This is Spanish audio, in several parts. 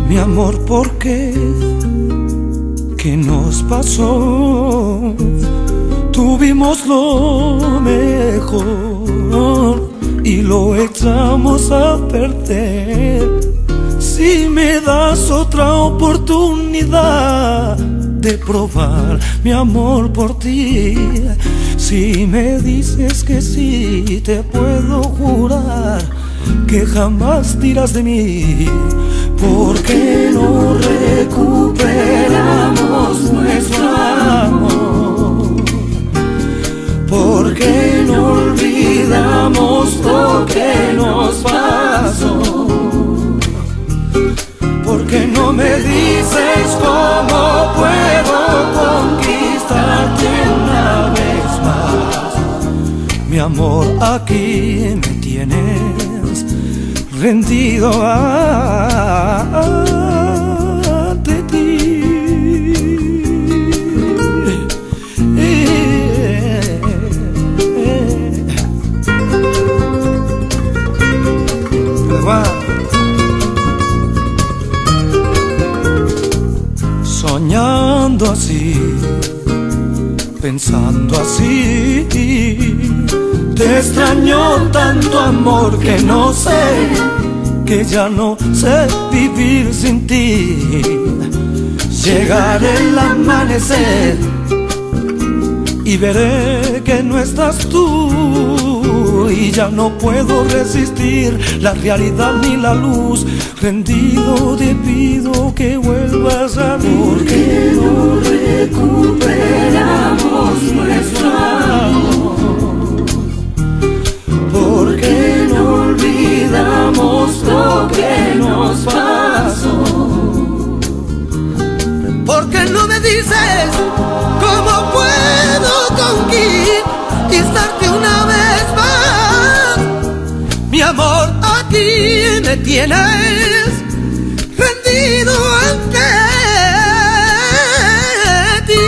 Mi amor, ¿por qué? ¿Qué nos pasó? Tuvimos lo mejor y lo echamos a perder. Si me das otra oportunidad de probar mi amor por ti, si me dices que sí, te puedo jurar que jamás dirás de mí. ¿Por qué no recuperamos nuestro amor? ¿Por qué no olvidamos lo que nos pasó? ¿Por qué no me dices cómo puedo conquistarte una vez más? Mi amor, aquí me tienes rendido ante ti. Soñando así, pensando así, te extraño tanto, amor, que no sé, que ya no sé vivir sin ti. Llegará el amanecer y veré que no estás tú, y ya no puedo resistir la realidad ni la luz. Rendido te pido que vuelvas a mí. ¿Por qué no recuperamos nuestro amor? ¿Por qué no olvidamos lo que nos pasó? ¿Por qué no me dices cómo puedo conquistarte una vez más? Mi amor, aquí me tienes rendido ante ti.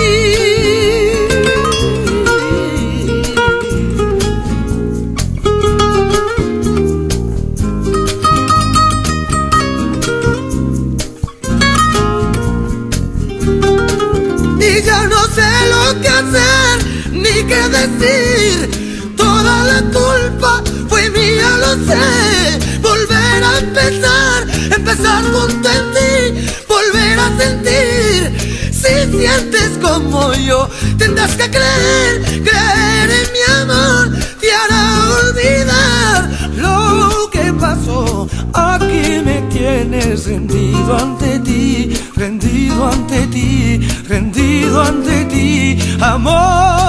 Y ya no sé lo que hacer ni qué decir. Toda la culpa fue mía, lo sé. Volver a empezar junto en ti, volver a sentir. Si sientes como yo, tendrás que creer en mi amor. Te hará olvidar lo que pasó. Aquí me tienes rendido ante ti, rendido ante ti, rendido ante ti, amor.